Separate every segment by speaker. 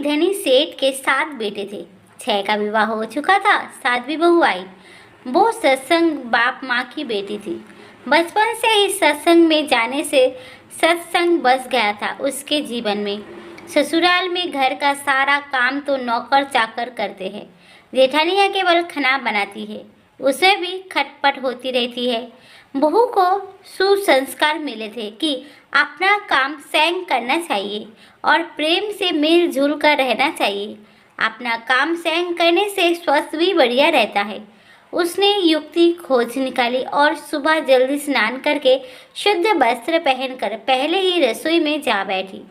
Speaker 1: एक धनी सेठ के 7 बेटे थे। 6 का विवाह हो चुका था, 7वीं बहू आई। वो सत्संग बाप माँ की बेटी थी। बचपन से ही सत्संग में जाने से सत्संग बस गया था उसके जीवन में। ससुराल में घर का सारा काम तो नौकर चाकर करते हैं। जेठानियाँ केवल खाना बनाती है, उसे भी खटपट होती रहती है। बहू को सुसंस्कार मिले थे कि अपना काम स्वयं करना चाहिए और प्रेम से मिलजुल कर रहना चाहिए। अपना काम स्वयं करने से स्वास्थ्य भी बढ़िया रहता है। उसने युक्ति खोज निकाली और सुबह जल्दी स्नान करके शुद्ध वस्त्र पहनकर पहले ही रसोई में जा बैठी।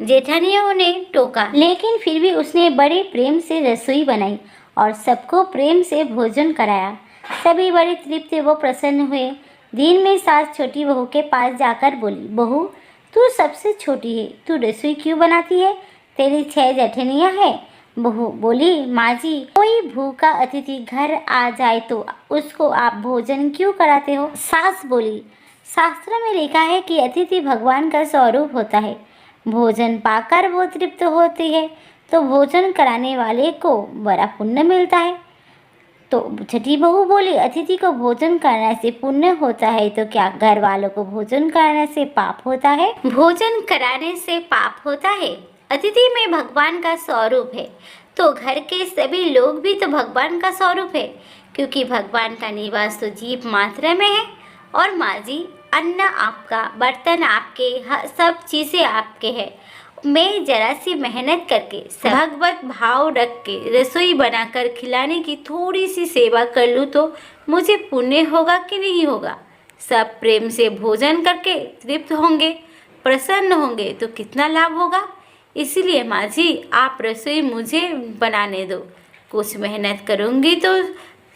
Speaker 1: जेठानियों ने टोका, लेकिन फिर भी उसने बड़े प्रेम से रसोई बनाई और सबको प्रेम से भोजन कराया। सभी बड़ी तृप्त व प्रसन्न हुए। दिन में सास छोटी बहू के पास जाकर बोली, बहू तू सबसे छोटी है, तू रसोई क्यों बनाती है? तेरी 6 जेठानियाँ हैं। बहू बोली, माँ जी, कोई भूखा अतिथि घर आ जाए तो उसको आप भोजन क्यों कराते हो? सास बोली, शास्त्र में लिखा है कि अतिथि भगवान का स्वरूप होता है। भोजन पाकर वो तृप्त होती है तो भोजन कराने वाले को बड़ा पुण्य मिलता है। तो छठी बहू बोली, अतिथि को भोजन कराने से पुण्य होता है तो क्या घर वालों को भोजन कराने से पाप होता है? भोजन कराने से पाप होता है। अतिथि में भगवान का स्वरूप है तो घर के सभी लोग भी तो भगवान का स्वरूप है, क्योंकि भगवान का निवास तो जीव मात्र में है। और माँ जी, अन्न आपका, बर्तन आपके, सब चीज़ें आपके हैं। मैं जरा सी मेहनत करके भगवत भाव रख के रसोई बनाकर खिलाने की थोड़ी सी सेवा कर लूँ तो मुझे पुण्य होगा कि नहीं होगा? सब प्रेम से भोजन करके तृप्त होंगे, प्रसन्न होंगे तो कितना लाभ होगा। इसीलिए माँ जी, आप रसोई मुझे बनाने दो। कुछ मेहनत करूँगी तो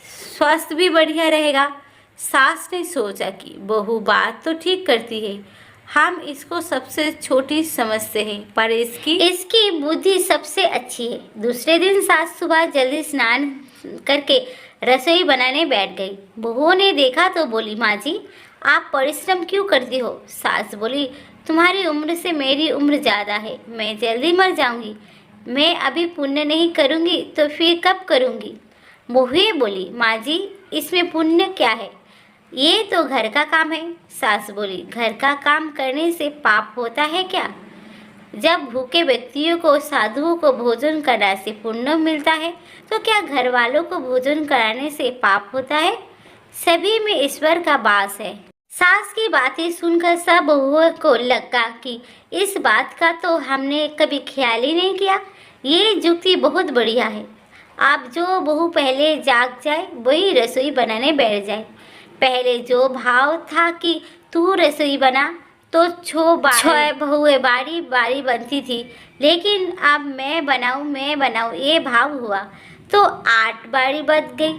Speaker 1: स्वास्थ्य भी बढ़िया रहेगा। सास ने सोचा कि बहू बात तो ठीक करती है, हम इसको सबसे छोटी समझते हैं, पर इसकी बुद्धि सबसे अच्छी है। दूसरे दिन सास सुबह जल्दी स्नान करके रसोई बनाने बैठ गई। बहू ने देखा तो बोली, माँ जी, आप परिश्रम क्यों करती हो? सास बोली, तुम्हारी उम्र से मेरी उम्र ज़्यादा है, मैं जल्दी मर जाऊंगी। मैं अभी पुण्य नहीं करूंगी तो फिर कब करूंगी? बहू बोली, माँ जी, इसमें पुण्य क्या है? ये तो घर का काम है। सास बोली, घर का काम करने से पाप होता है क्या? जब भूखे व्यक्तियों को, साधुओं को भोजन कराने से पुण्य मिलता है तो क्या घर वालों को भोजन कराने से पाप होता है? सभी में ईश्वर का वास है। सास की बातें सुनकर सब बहुओं को लगा कि इस बात का तो हमने कभी ख्याल ही नहीं किया। ये युक्ति बहुत बढ़िया है। आप जो बहू पहले जाग जाए वही रसोई बनाने बैठ जाए। पहले जो भाव था कि तू रसोई बना तो छह बहुएं बारी बारी बनती थी, लेकिन अब मैं बनाऊँ ये भाव हुआ तो 8 बारी बन गई,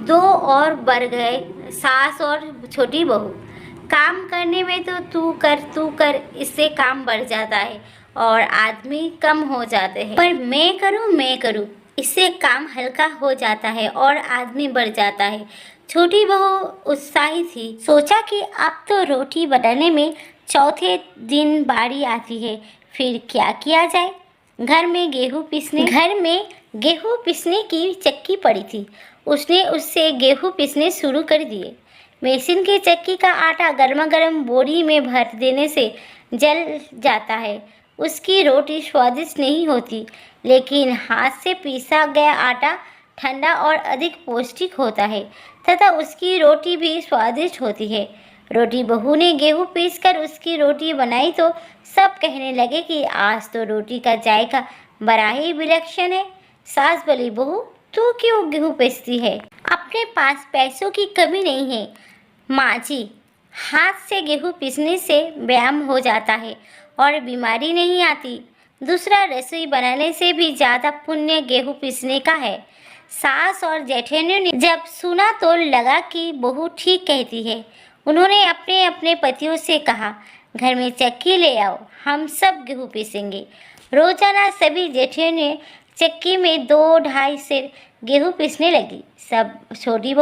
Speaker 1: 2 और बढ़ गए। सास और छोटी बहू काम करने में तो तू कर, इससे काम बढ़ जाता है और आदमी कम हो जाते हैं। पर मैं करूँ, इससे काम हल्का हो जाता है और आदमी बढ़ जाता है। छोटी बहू उत्साहित थी। सोचा कि अब तो रोटी बनाने में चौथे दिन बारी आती है, फिर क्या किया जाए। घर में गेहूँ पीसने की चक्की पड़ी थी। उसने उससे गेहूँ पीसने शुरू कर दिए। मशीन की चक्की का आटा गर्मा गर्म बोरी में भर देने से जल जाता है। उसकी रोटी स्वादिष्ट नहीं होती, लेकिन हाथ से पीसा गया आटा ठंडा और अधिक पौष्टिक होता है तथा उसकी रोटी भी स्वादिष्ट होती है। रोटी बहू ने गेहूँ पीसकर उसकी रोटी बनाई तो सब कहने लगे कि आज तो रोटी का जायका बड़ा ही विलक्षण है। सास बोली, बहू तू क्यों गेहूँ पीसती है? अपने पास पैसों की कमी नहीं है। माँ जी, हाथ से गेहूँ पीसने से व्यायाम हो जाता है और बीमारी नहीं आती। दूसरा, रसोई बनाने से भी ज़्यादा पुण्य गेहूँ पीसने का है। सास और जेठानियों ने जब सुना तो लगा कि बहू ठीक कहती है। उन्होंने अपने अपने पतियों से कहा, घर में चक्की ले आओ, हम सब गेहूँ पीसेंगे। रोजाना सभी जेठानियाँ चक्की में 2-2.5 सेर गेहूँ पीसने लगी। छोटी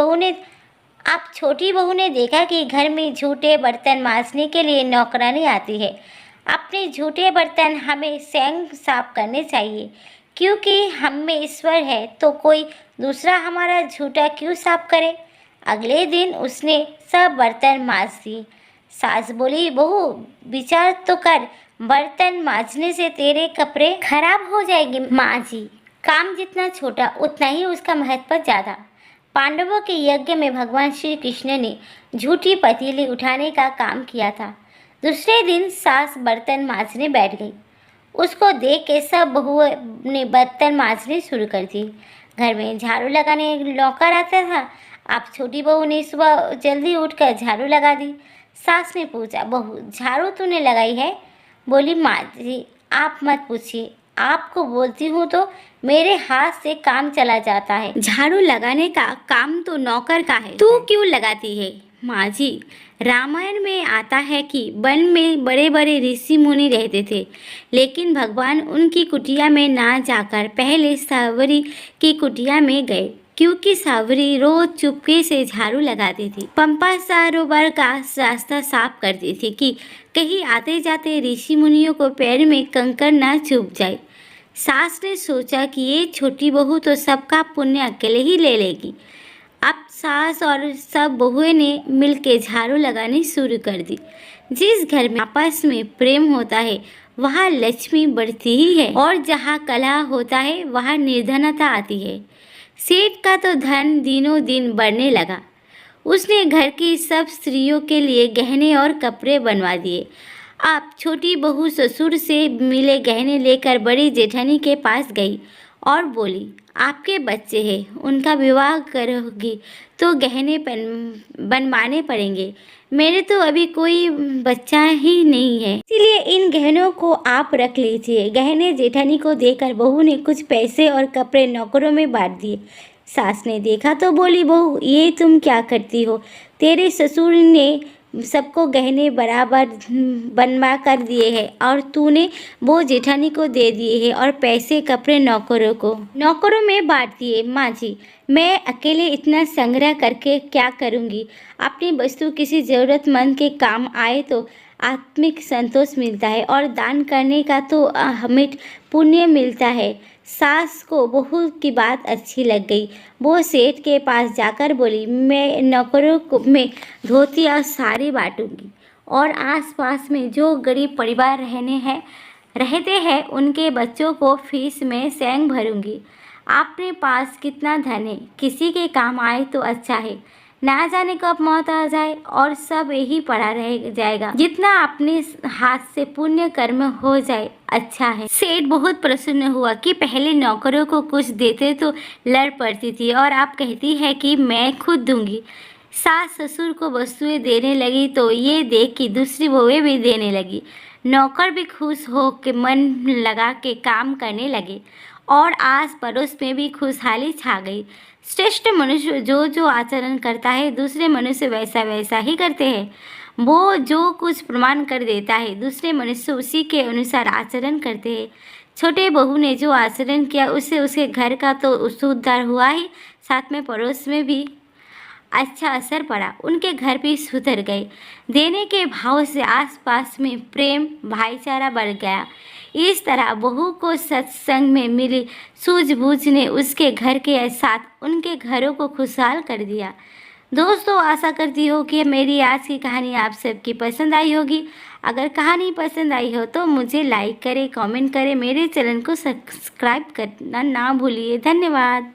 Speaker 1: बहू ने देखा कि घर में झूठे बर्तन मांजने के लिए नौकरानी आती है। अपने झूठे बर्तन हमें स्वयं साफ करने चाहिए, क्योंकि हम में ईश्वर है तो कोई दूसरा हमारा झूठा क्यों साफ करे। अगले दिन उसने सब बर्तन मांज दिए। सास बोली, बहू विचार तो कर, बर्तन मांजने से तेरे कपड़े खराब हो जाएंगे। माँ जी, काम जितना छोटा उतना ही उसका महत्व ज़्यादा। पांडवों के यज्ञ में भगवान श्री कृष्ण ने झूठी पतीली उठाने का काम किया था। दूसरे दिन सास बर्तन मांजने बैठ गई। उसको देख के सब बहुओं ने बर्तन मांजने शुरू कर दिए। घर में झाड़ू लगाने नौकर आता था। अब छोटी बहू ने सुबह जल्दी उठकर झाड़ू लगा दी। सास ने पूछा, बहू झाड़ू तूने लगाई है? बोली, माँ जी आप मत पूछिए, आपको बोलती हूँ तो मेरे हाथ से काम चला जाता है। झाड़ू लगाने का काम तो नौकर का है, तू क्यों लगाती है? माँ जी, रामायण में आता है कि वन में बड़े बड़े ऋषि मुनि रहते थे, लेकिन भगवान उनकी कुटिया में ना जाकर पहले सावरी की कुटिया में गए, क्योंकि सावरी रोज चुपके से झाड़ू लगाती थी। पंपा सरोवर का रास्ता साफ करती थी कि कहीं आते जाते ऋषि मुनियों को पैर में कंकड़ ना चुभ जाए। सास ने सोचा कि ये छोटी बहू तो सबका पुण्य अकेले ही ले लेगी। अब सास और सब बहुएं ने मिलकर झाड़ू लगानी शुरू कर दी। जिस घर में आपस में प्रेम होता है वहाँ लक्ष्मी बढ़ती ही है, और जहाँ कलह होता है वहाँ निर्धनता आती है। सेठ का तो धन दिनों दिन बढ़ने लगा। उसने घर की सब स्त्रियों के लिए गहने और कपड़े बनवा दिए। अब छोटी बहू ससुर से मिले गहने लेकर बड़ी जेठानी के पास गई और बोली, आपके बच्चे हैं, उनका विवाह करोगी तो गहने बनवाने पड़ेंगे। मेरे तो अभी कोई बच्चा ही नहीं है, इसीलिए इन गहनों को आप रख लीजिए। गहने जेठानी को देकर बहू ने कुछ पैसे और कपड़े नौकरों में बांट दिए। सास ने देखा तो बोली, बहू ये तुम क्या करती हो? तेरे ससुर ने सबको गहने बराबर बनवा कर दिए हैं और तूने वो जेठानी को दे दिए हैं और पैसे कपड़े नौकरों में बांट दिए। माँ जी, मैं अकेले इतना संग्रह करके क्या करूँगी? अपनी वस्तु किसी ज़रूरतमंद के काम आए तो आत्मिक संतोष मिलता है और दान करने का तो हमें पुण्य मिलता है। सास को बहू की बात अच्छी लग गई। वो सेठ के पास जाकर बोली, मैं नौकरों में धोती और साड़ी बांटूंगी और आसपास में जो गरीब परिवार रहते हैं उनके बच्चों को फीस में स्वयं भरूंगी। आपके पास कितना धन है, किसी के काम आए तो अच्छा है, ना जाने कब मौत आ जाए और सब यही पड़ा रह जाएगा। जितना अपने हाथ से पुण्य कर्म हो जाए अच्छा है। सेठ बहुत प्रसन्न हुआ कि पहले नौकरों को कुछ देते तो लड़ पड़ती थी और आप कहती है कि मैं खुद दूंगी। सास ससुर को वस्तुएं देने लगी तो ये देख कि दूसरी बहुएं भी देने लगी। नौकर भी खुश हो के मन लगा के काम करने लगे और आस पड़ोस में भी खुशहाली छा गई। श्रेष्ठ मनुष्य जो जो आचरण करता है दूसरे मनुष्य वैसा वैसा ही करते हैं। वो जो कुछ प्रमाण कर देता है दूसरे मनुष्य उसी के अनुसार आचरण करते हैं। छोटे बहू ने जो आचरण किया उससे उसके घर का तो उद्धार हुआ ही, साथ में पड़ोस में भी अच्छा असर पड़ा। उनके घर भी सुधर गए। देने के भाव से आसपास में प्रेम भाईचारा बढ़ गया। इस तरह बहू को सत्संग में मिली सूझबूझ ने उसके घर के साथ उनके घरों को खुशहाल कर दिया। दोस्तों, आशा करती हो कि मेरी आज की कहानी आप सबकी पसंद आई होगी। अगर कहानी पसंद आई हो तो मुझे लाइक करें, कमेंट करें, मेरे चैनल को सब्सक्राइब करना ना भूलिए। धन्यवाद।